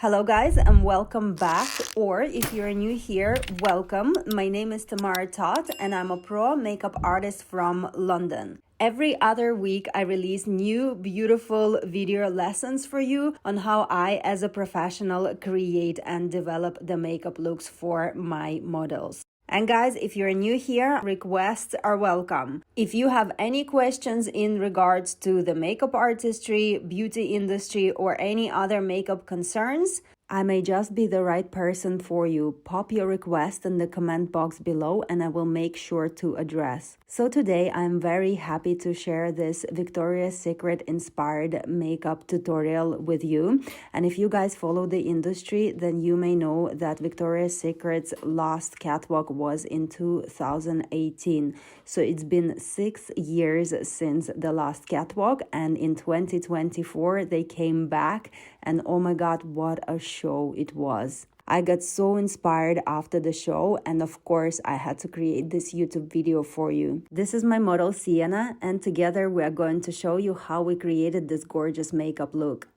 Hello guys and welcome back, or if you're new here, welcome. My name is TARTE and I'm a pro makeup artist from London. Every other week I release new beautiful video lessons for you on how I as a professional create and develop the makeup looks for my models. And guys, if you're new here, requests are welcome. If you have any questions in regards to the makeup artistry, beauty industry, or any other makeup concerns, I may just be the right person for you. Pop your request in the comment box below and I will make sure to address. So today I'm very happy to share this Victoria's Secret inspired makeup tutorial with you. And if you guys follow the industry, then you may know that Victoria's Secret's last catwalk was in 2018. So it's been 6 years since the last catwalk, and in 2024 they came back, and oh my god, what a show it was. I got so inspired after the show, and of course I had to create this YouTube video for you. This is my model Sienna, and together we are going to show you how we created this gorgeous makeup look.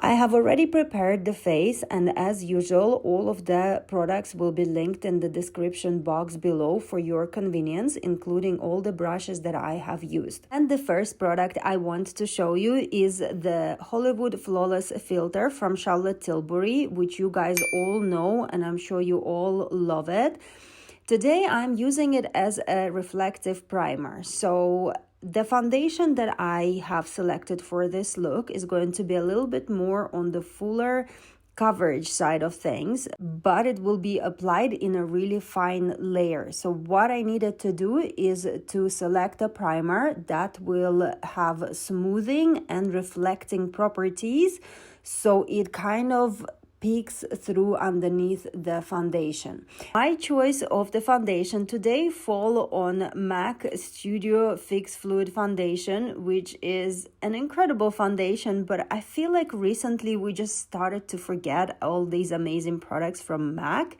I have already prepared the face, and as usual all of the products will be linked in the description box below for your convenience, including all the brushes that I have used. And the first product I want to show you is the Hollywood Flawless Filter from Charlotte Tilbury, which you guys all know and I'm sure you all love it. Today I'm using it as a reflective primer. So the foundation that I have selected for this look is going to be a little bit more on the fuller coverage side of things, but it will be applied in a really fine layer. So what I needed to do is to select a primer that will have smoothing and reflecting properties, so it kind of peeks through underneath the foundation. My choice of the foundation today fall on MAC Studio Fix Fluid Foundation, which is an incredible foundation, but I feel like recently we just started to forget all these amazing products from MAC,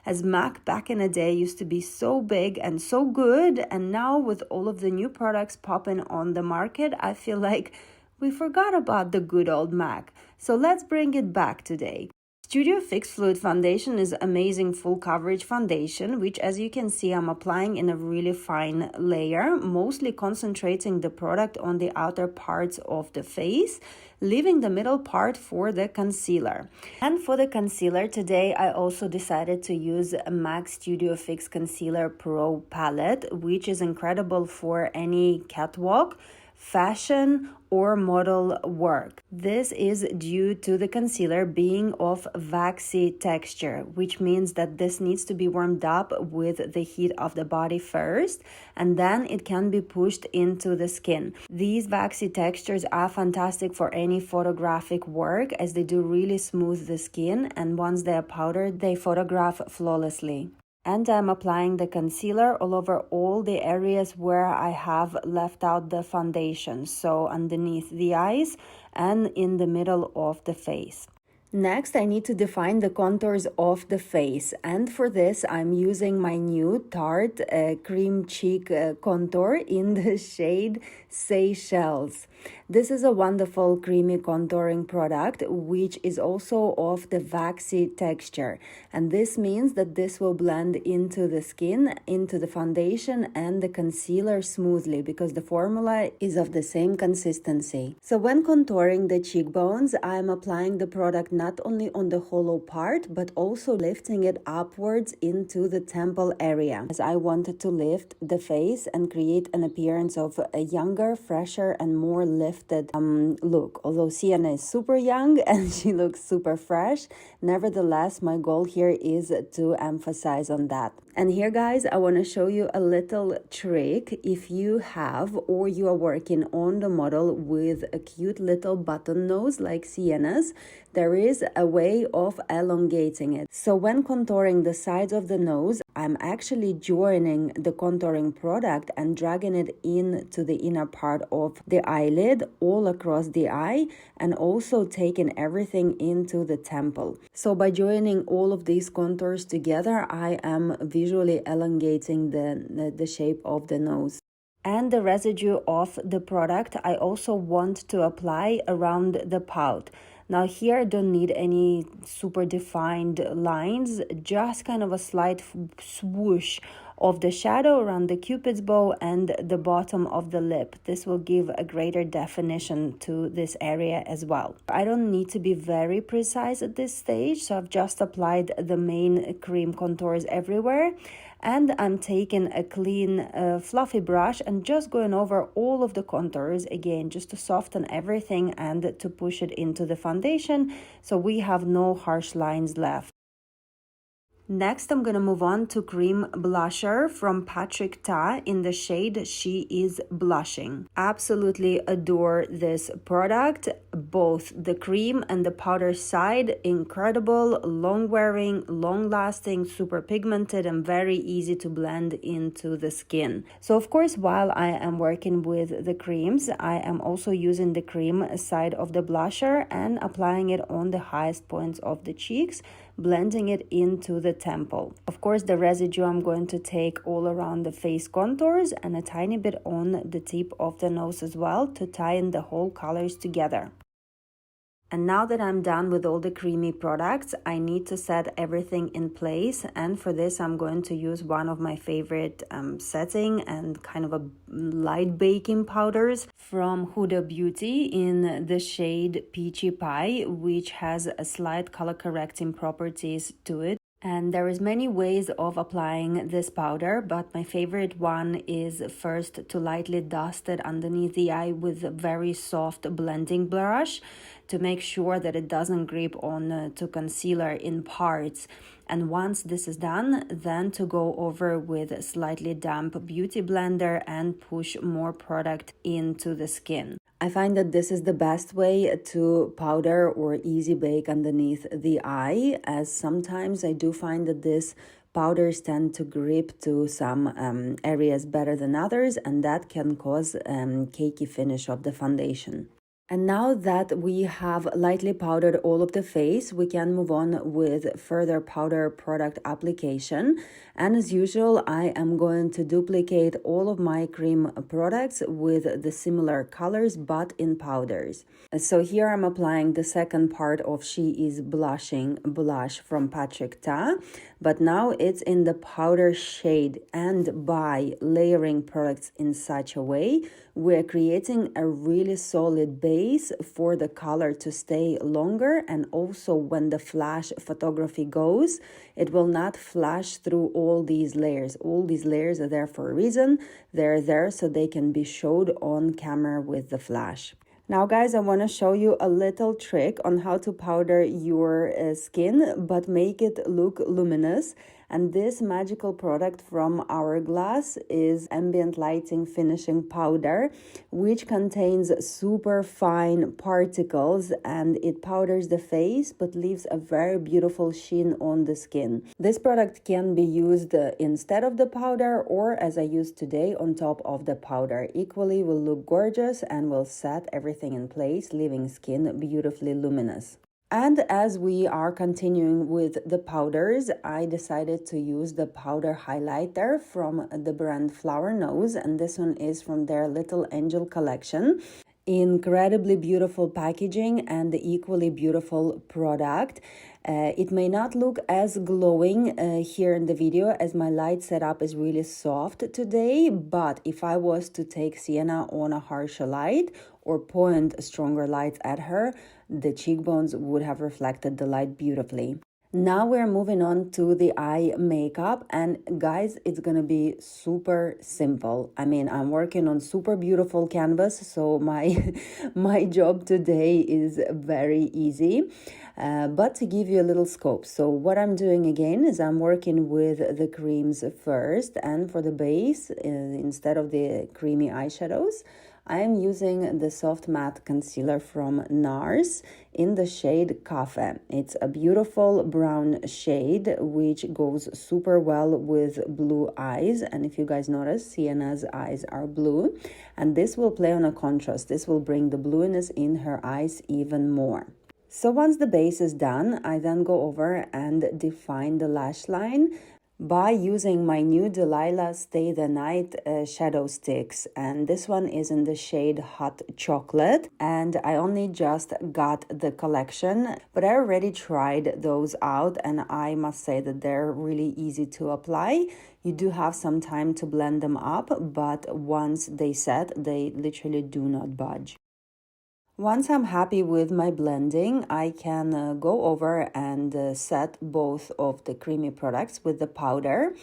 as MAC back in the day used to be so big and so good, and now with all of the new products popping on the market, I feel like we forgot about the good old MAC. So let's bring it back today. Studio Fix Fluid Foundation is amazing full coverage foundation, which as you can see I'm applying in a really fine layer, mostly concentrating the product on the outer parts of the face, leaving the middle part for the concealer. And for the concealer today I also decided to use a MAC Studio Fix Concealer Pro palette, which is incredible for any catwalk, fashion or model work. This is due to the concealer being of waxy texture, which means that this needs to be warmed up with the heat of the body first, and then it can be pushed into the skin. These waxy textures are fantastic for any photographic work, as they do really smooth the skin, and once they are powdered they photograph flawlessly. And I'm applying the concealer all over all the areas where I have left out the foundation, so underneath the eyes and in the middle of the face. Next, I need to define the contours of the face, and for this I'm using my new Tarte Cream Cheek Contour in the shade Seychelles. This is a wonderful creamy contouring product, which is also of the waxy texture, and this means that this will blend into the skin, into the foundation and the concealer smoothly, because the formula is of the same consistency. So when contouring the cheekbones, I'm applying the product not only on the hollow part, but also lifting it upwards into the temple area, as I wanted to lift the face and create an appearance of a younger, fresher and more lifted look. Although Sienna is super young and she looks super fresh, nevertheless my goal here is to emphasize on that. And here guys, I want to show you a little trick. If you have or you are working on the model with a cute little button nose like Sienna's, there is a way of elongating it. So when contouring the sides of the nose, I'm actually joining the contouring product and dragging it into the inner part of the eyelid all across the eye, and also taking everything into the temple. So by joining all of these contours together, I am visually elongating the shape of the nose. And the residue of the product I also want to apply around the pout. Now here I don't need any super defined lines, just kind of a slight swoosh of the shadow around the cupid's bow and the bottom of the lip. This will give a greater definition to this area as well. I don't need to be very precise at this stage, so I've just applied the main cream contours everywhere. And I'm taking a clean fluffy brush and just going over all of the contours again, just to soften everything and to push it into the foundation so we have no harsh lines left. Next, I'm going to move on to cream blusher from Patrick Ta in the shade She Is Blushing. Absolutely adore this product. Both the cream and the powder side, incredible, long wearing, long lasting, super pigmented, and very easy to blend into the skin. So of course, while I am working with the creams, I am also using the cream side of the blusher and applying it on the highest points of the cheeks, blending it into the temple. Of course, the residue I'm going to take all around the face contours and a tiny bit on the tip of the nose as well to tie in the whole colors together. And now that I'm done with all the creamy products, I need to set everything in place. And for this, I'm going to use one of my favorite setting and kind of a light baking powders from Huda Beauty in the shade Peachy Pie, which has a slight color correcting properties to it. And there is many ways of applying this powder, but my favorite one is first to lightly dust it underneath the eye with a very soft blending brush to make sure that it doesn't grip on to concealer in parts. And once this is done, then to go over with a slightly damp beauty blender and push more product into the skin. I find that this is the best way to powder or easy bake underneath the eye, as sometimes I do find that this powders tend to grip to some areas better than others, and that can cause cakey finish of the foundation. And now that we have lightly powdered all of the face, we can move on with further powder product application. And as usual, I am going to duplicate all of my cream products with the similar colors, but in powders. So here I'm applying the second part of She Is Blushing blush from Patrick Ta, but now it's in the powder shade, and by layering products in such a way, we're creating a really solid base for the color to stay longer, and also when the flash photography goes, it will not flash through all these layers. All these layers are there for a reason. They're there so they can be showed on camera with the flash. Now guys, I want to show you a little trick on how to powder your skin but make it look luminous. And this magical product from HOURGLASS is Ambient Lighting Finishing Powder, which contains super fine particles, and it powders the face but leaves a very beautiful sheen on the skin. This product can be used instead of the powder, or as I use today, on top of the powder. Equally will look gorgeous and will set everything in place, leaving skin beautifully luminous. And as we are continuing with the powders, I decided to use the powder highlighter from the brand Flower Nose, and this one is from their Little Angel collection. Incredibly beautiful packaging and equally beautiful product. It may not look as glowing here in the video, as my light setup is really soft today, but if I was to take Sienna on a harsher light or point stronger lights at her, the cheekbones would have reflected the light beautifully. Now we're moving on to the eye makeup, and guys, it's gonna be super simple. I mean, I'm working on super beautiful canvas, so my job today is very easy. But to give you a little scope, so what I'm doing again is I'm working with the creams first, and for the base, instead of the creamy eyeshadows, I am using the Soft Matte Concealer from NARS in the shade Cafe. It's a beautiful brown shade which goes super well with blue eyes. And if you guys notice, Sienna's eyes are blue. And this will play on a contrast. This will bring the blueness in her eyes even more. So once the base is done, I then go over and define the lash line. by using my new Delilah Stay the Night shadow sticks, and this one is in the shade Hot Chocolate, and I only just got the collection, but I already tried those out, and I must say that they're really easy to apply. You do have some time to blend them up, but once they set, they literally do not budge. Once I'm happy with my blending, I can go over and set both of the creamy products with the powder.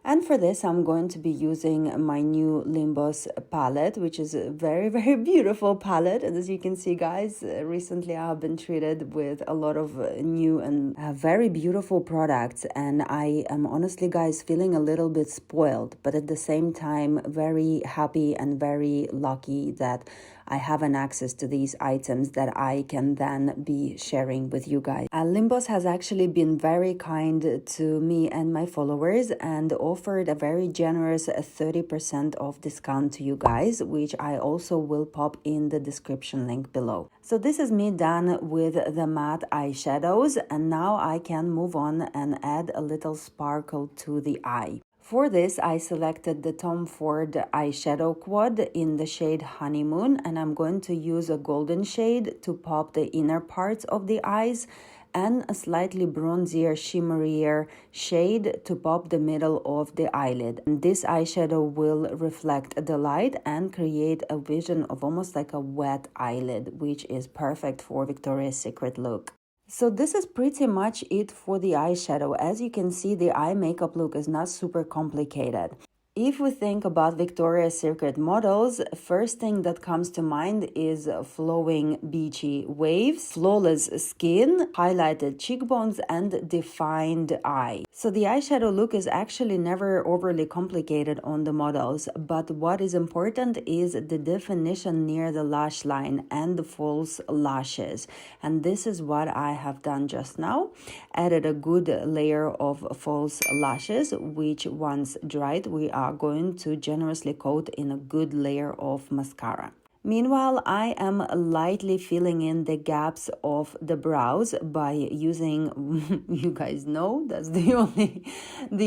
And for this, I'm going to be using my new Limbos palette, which is a very, very beautiful palette. And as you can see, guys, recently I have been treated with a lot of new and very beautiful products. And I am honestly, guys, feeling a little bit spoiled, but at the same time, very happy and very lucky that I have an access to these items that I can then be sharing with you guys. Limbos has actually been very kind to me and my followers and offered a very generous 30% off discount to you guys, which I also will pop in the description link below. So this is me done with the matte eyeshadows, and now I can move on and add a little sparkle to the eye. For this, I selected the Tom Ford eyeshadow quad in the shade Honeymoon, and I'm going to use a golden shade to pop the inner parts of the eyes and a slightly bronzier, shimmerier shade to pop the middle of the eyelid. And this eyeshadow will reflect the light and create a vision of almost like a wet eyelid, which is perfect for Victoria's Secret look. So this is pretty much it for the eyeshadow. As you can see, the eye makeup look is not super complicated. If we think about Victoria's Secret models, first thing that comes to mind is flowing beachy waves, flawless skin, highlighted cheekbones, and defined eye. So the eyeshadow look is actually never overly complicated on the models, but what is important is the definition near the lash line and the false lashes. And this is what I have done just now. Added a good layer of false lashes, which once dried, we are going to generously coat in a good layer of mascara. Meanwhile, I am lightly filling in the gaps of the brows by using, you guys know, that's the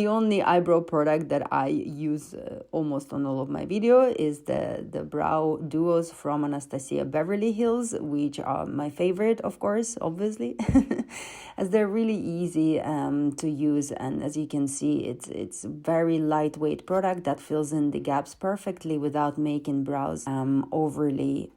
only eyebrow product that I use almost on all of my video is the brow duos from Anastasia Beverly Hills, which are my favorite, of course, obviously, as they're really easy to use. And as you can see, it's very lightweight product that fills in the gaps perfectly without making brows overly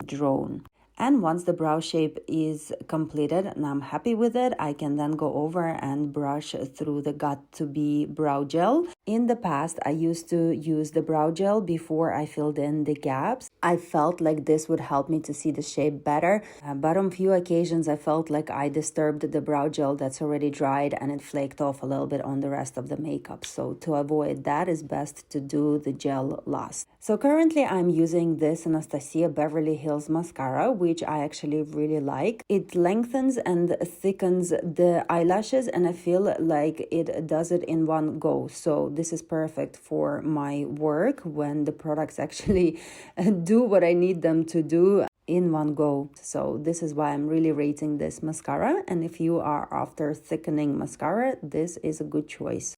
drawn. And once the brow shape is completed and I'm happy with it, I can then go over and brush through the Got2b brow gel. In the past, I used to use the brow gel before I filled in the gaps. I felt like this would help me to see the shape better, but on few occasions I felt like I disturbed the brow gel that's already dried and it flaked off a little bit on the rest of the makeup. So to avoid that, it's best to do the gel last. So currently I'm using this Anastasia Beverly Hills mascara, which I actually really like. It lengthens and thickens the eyelashes, and I feel like it does it in one go. So this is perfect for my work when the products actually do what I need them to do in one go. So this is why I'm really rating this mascara, and if you are after thickening mascara, this is a good choice.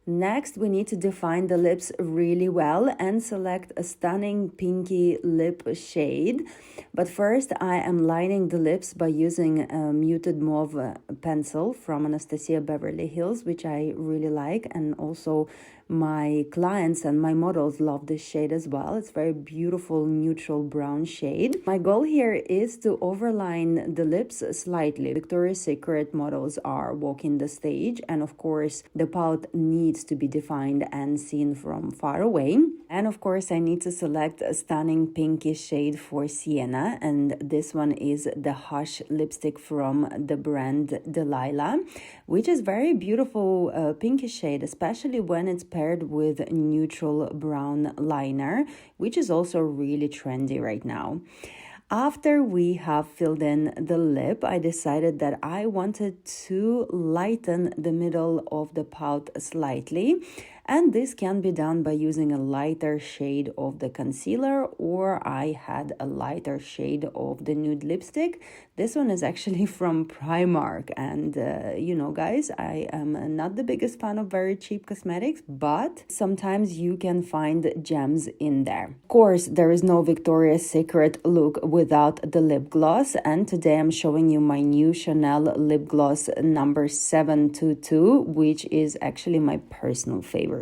Next, we need to define the lips really well and select a stunning pinky lip shade. But first, I am lining the lips by using a muted mauve pencil from Anastasia Beverly Hills, which I really like, and also my clients and my models love this shade as well. It's very beautiful neutral brown shade. My goal here is to overline the lips slightly. Victoria's Secret models are walking the stage, and of course the pout needs to be defined and seen from far away. And of course I need to select a stunning pinkish shade for Sienna, and this one is the Hush lipstick from the brand Delilah, which is very beautiful pinkish shade, especially when it's paired with neutral brown liner, which is also really trendy right now. After we have filled in the lip, I decided that I wanted to lighten the middle of the pout slightly. And this can be done by using a lighter shade of the concealer, or I had a lighter shade of the nude lipstick. This one is actually from Primark, and you know, guys, I am not the biggest fan of very cheap cosmetics, but sometimes you can find gems in there. Of course, there is no Victoria's Secret look without the lip gloss, and today I'm showing you my new Chanel lip gloss number 722, which is actually my personal favorite.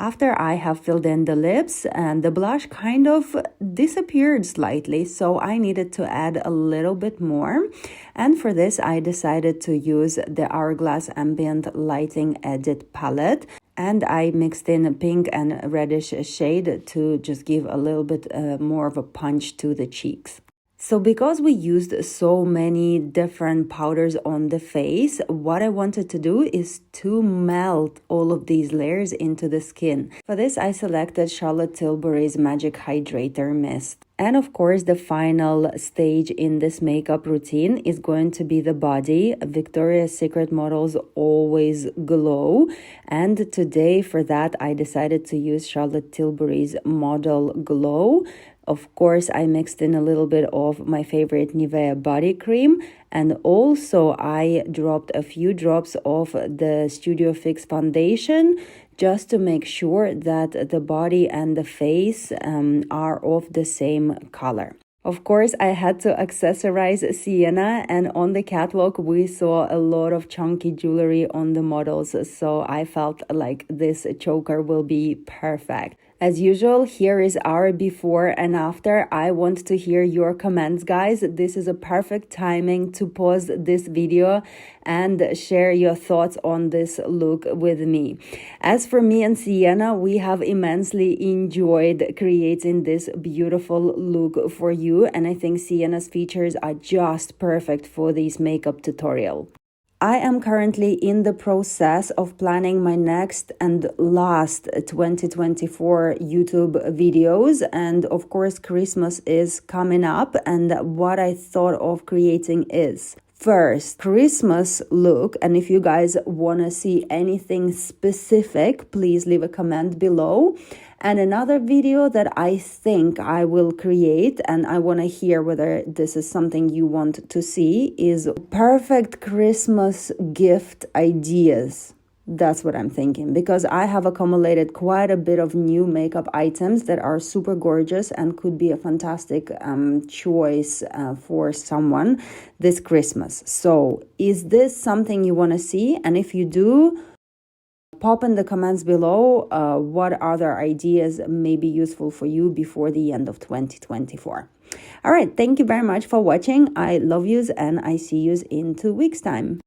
After I have filled in the lips, and the blush kind of disappeared slightly, so I needed to add a little bit more. And for this, I decided to use the Hourglass Ambient Lighting Edit palette. And I mixed in a pink and reddish shade to just give a little bit more of a punch to the cheeks. So because we used so many different powders on the face, what I wanted to do is to melt all of these layers into the skin. For this, I selected Charlotte Tilbury's Magic Hydrator Mist. And of course, the final stage in this makeup routine is going to be the body. Victoria's Secret models always glow. And today for that, I decided to use Charlotte Tilbury's Model Glow. Of course, I mixed in a little bit of my favorite Nivea body cream, and also I dropped a few drops of the Studio Fix foundation just to make sure that the body and the face are of the same color. Of course, I had to accessorize Sienna, and on the catwalk we saw a lot of chunky jewelry on the models, so I felt like this choker will be perfect. As usual, here is our before and after. I want to hear your comments, guys. This is a perfect timing to pause this video and share your thoughts on this look with me. As for me and Sienna, we have immensely enjoyed creating this beautiful look for you, and I think Sienna's features are just perfect for this makeup tutorial. I am currently in the process of planning my next and last 2024 YouTube videos, and of course Christmas is coming up, and what I thought of creating is first Christmas look. And if you guys want to see anything specific, please leave a comment below. And another video that I think I will create, and I want to hear whether this is something you want to see, is perfect Christmas gift ideas. That's what I'm thinking, because I have accumulated quite a bit of new makeup items that are super gorgeous and could be a fantastic choice for someone this Christmas. So is this something you want to see? And if you do, pop in the comments below what other ideas may be useful for you before the end of 2024. All right, thank you very much for watching. I love yous, and I see yous in 2 weeks' time.